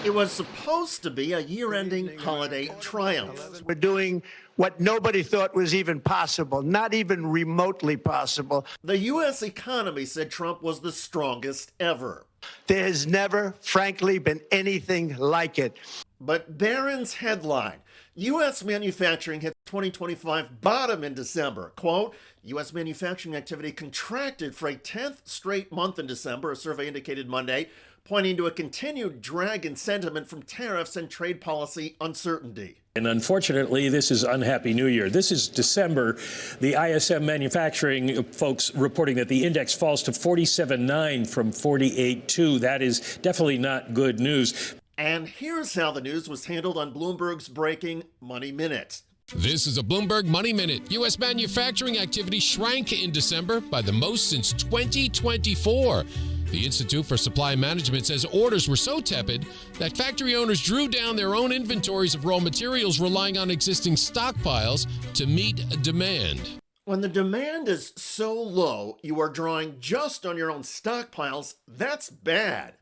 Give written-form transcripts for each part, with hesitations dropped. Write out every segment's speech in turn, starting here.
It was supposed to be a year-ending holiday triumph. We're doing what nobody thought was even possible, not even remotely possible. The U.S. economy, said Trump, was the strongest ever. There has never, frankly, been anything like it. But Barron's headline, U.S. manufacturing hit 2025 bottom in December. Quote, U.S. manufacturing activity contracted for a 10th straight month in December, a survey indicated Monday, pointing to a continued drag in sentiment from tariffs and trade policy uncertainty. And unfortunately, this is unhappy New Year. This is December. The ISM manufacturing folks reporting that the index falls to 47.9 from 48.2. That is definitely not good news. And here's how the news was handled on Bloomberg's breaking Money Minute. This is a Bloomberg Money Minute. U.S. manufacturing activity shrank in December by the most since 2024. The Institute for Supply Management says orders were so tepid that factory owners drew down their own inventories of raw materials, relying on existing stockpiles to meet demand. When the demand is so low, you are drawing just on your own stockpiles. That's bad.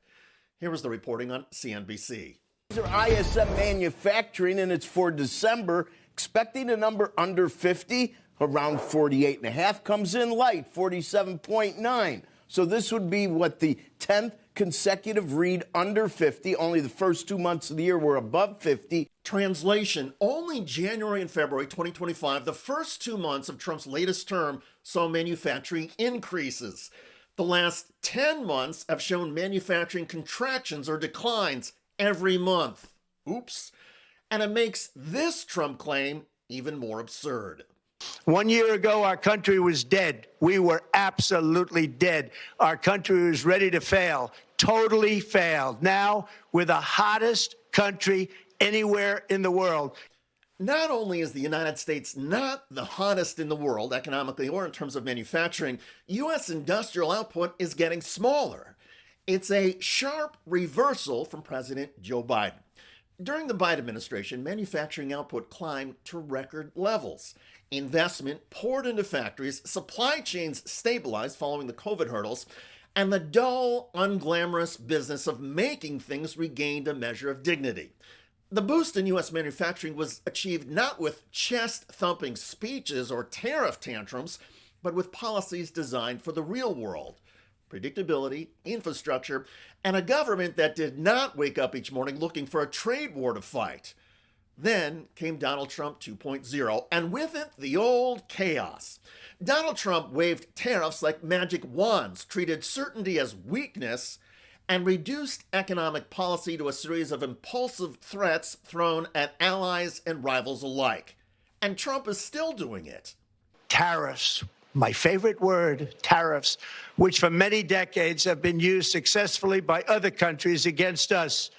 Here was the reporting on CNBC. These are ISM manufacturing, and it's for December. Expecting a number under 50, around 48.5, comes in light, 47.9. So this would be what, the 10th consecutive read under 50. Only the first 2 months of the year were above 50. Translation, only January and February 2025, the first 2 months of Trump's latest term, saw manufacturing increases. The last 10 months have shown manufacturing contractions or declines every month. Oops. And it makes this Trump claim even more absurd. 1 year ago, our country was dead. We were absolutely dead. Our country was ready to fail, totally failed. Now, we're the hottest country anywhere in the world. Not only is the United States not the hottest in the world economically or in terms of manufacturing, U.S. industrial output is getting smaller. It's a sharp reversal from President Joe Biden. During the Biden administration, manufacturing output climbed to record levels. Investment poured into factories, supply chains stabilized following the COVID hurdles, and the dull, unglamorous business of making things regained a measure of dignity. The boost in U.S. manufacturing was achieved not with chest-thumping speeches or tariff tantrums, but with policies designed for the real world. Predictability, infrastructure, and a government that did not wake up each morning looking for a trade war to fight. Then came Donald Trump 2.0, and with it, the old chaos. Donald Trump waved tariffs like magic wands, treated certainty as weakness, and reduced economic policy to a series of impulsive threats thrown at allies and rivals alike. And Trump is still doing it. Tariffs. My favorite word, tariffs, which for many decades have been used successfully by other countries against us,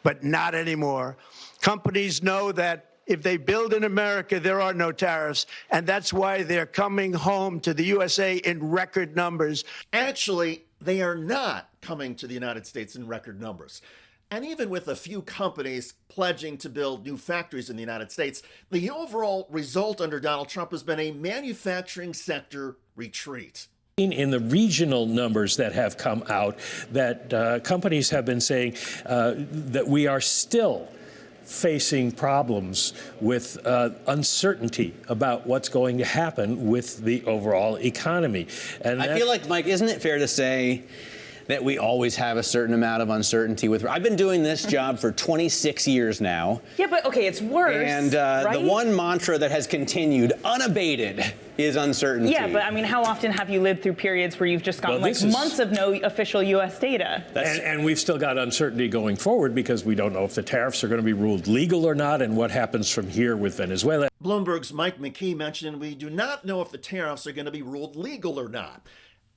but not anymore. Companies know that if they build in America, there are no tariffs, and that's why they're coming home to the USA in record numbers. Actually, they are not coming to the United States in record numbers. And even with a few companies pledging to build new factories in the United States, the overall result under Donald Trump has been a manufacturing sector retreat. In the regional numbers that have come out, that companies have been saying that we are still facing problems with uncertainty about what's going to happen with the overall economy. And I feel like, Mike, isn't it fair to say that we always have a certain amount of uncertainty with? I've been doing this job for 26 years now. Yeah, but okay, it's worse. And right? the one mantra that has continued unabated is uncertainty. Yeah, but I mean, how often have you lived through periods where you've just gotten months of no official U.S. data? And we've still got uncertainty going forward because we don't know if the tariffs are going to be ruled legal or not and what happens from here with Venezuela. Bloomberg's Mike McKee mentioned we do not know if the tariffs are going to be ruled legal or not.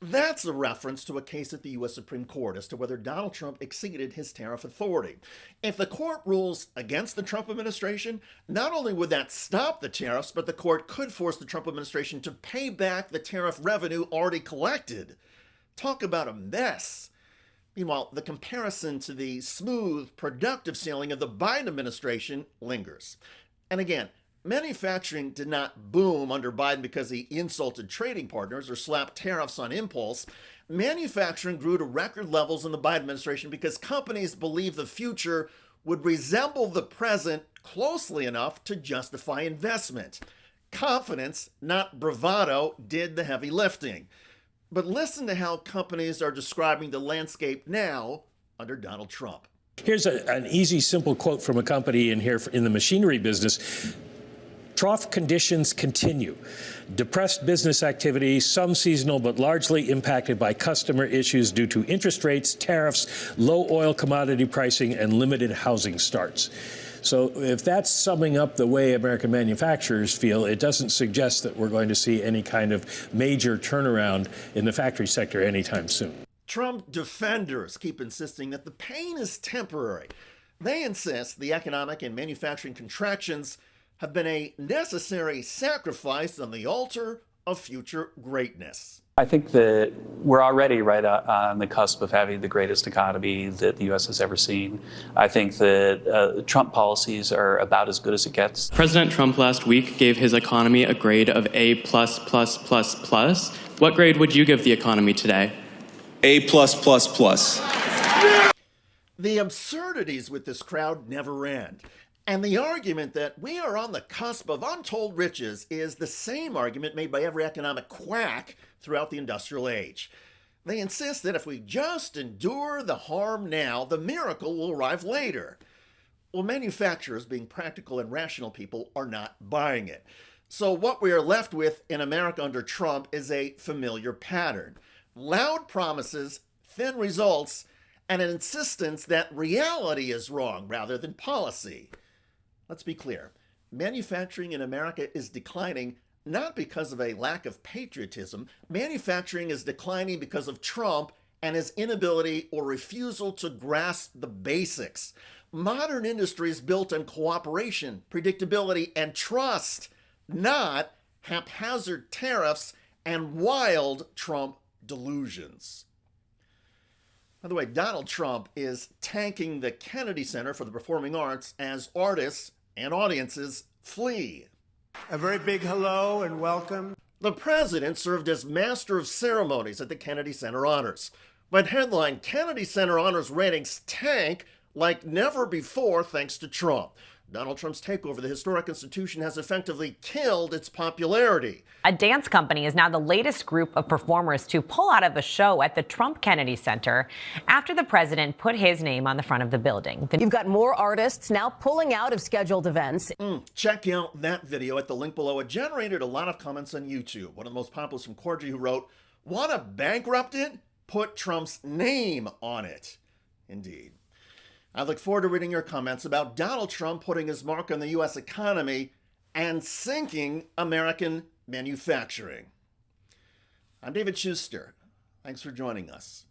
That's a reference to a case at the U.S. Supreme Court as to whether Donald Trump exceeded his tariff authority. If the court rules against the Trump administration, not only would that stop the tariffs, but the court could force the Trump administration to pay back the tariff revenue already collected. Talk about a mess. Meanwhile, the comparison to the smooth, productive sailing of the Biden administration lingers. And again, manufacturing did not boom under Biden because he insulted trading partners or slapped tariffs on impulse. Manufacturing grew to record levels in the Biden administration because companies believe the future would resemble the present closely enough to justify investment. Confidence, not bravado, did the heavy lifting. But listen to how companies are describing the landscape now under Donald Trump. Here's an easy, simple quote from a company in here in the machinery business. Trough conditions continue. Depressed business activity, some seasonal, but largely impacted by customer issues due to interest rates, tariffs, low oil commodity pricing, and limited housing starts. So if that's summing up the way American manufacturers feel, it doesn't suggest that we're going to see any kind of major turnaround in the factory sector anytime soon. Trump defenders keep insisting that the pain is temporary. They insist the economic and manufacturing contractions have been a necessary sacrifice on the altar of future greatness. I think that we're already right on the cusp of having the greatest economy that the U.S. has ever seen. I think that Trump policies are about as good as it gets. President Trump last week gave his economy a grade of A++++. What grade would you give the economy today? A+++. The absurdities with this crowd never end. And the argument that we are on the cusp of untold riches is the same argument made by every economic quack throughout the industrial age. They insist that if we just endure the harm now, the miracle will arrive later. Well, manufacturers, being practical and rational people, are not buying it. So what we are left with in America under Trump is a familiar pattern. Loud promises, thin results, and an insistence that reality is wrong rather than policy. Let's be clear. Manufacturing in America is declining not because of a lack of patriotism. Manufacturing is declining because of Trump and his inability or refusal to grasp the basics. Modern industry is built on cooperation, predictability, and trust, not haphazard tariffs and wild Trump delusions. By the way, Donald Trump is tanking the Kennedy Center for the Performing Arts as artists and audiences flee. A very big hello and welcome. The president served as master of ceremonies at the Kennedy Center Honors. But headline, Kennedy Center Honors ratings tank like never before thanks to Trump. Donald Trump's takeover of the historic institution has effectively killed its popularity. A dance company is now the latest group of performers to pull out of a show at the Trump Kennedy Center after the president put his name on the front of the building. You've got more artists now pulling out of scheduled events. Check out that video at the link below. It generated a lot of comments on YouTube. One of the most popular from Corgi, who wrote, "Want to bankrupt it? Put Trump's name on it." Indeed. I look forward to reading your comments about Donald Trump putting his mark on the U.S. economy and sinking American manufacturing. I'm David Shuster. Thanks for joining us.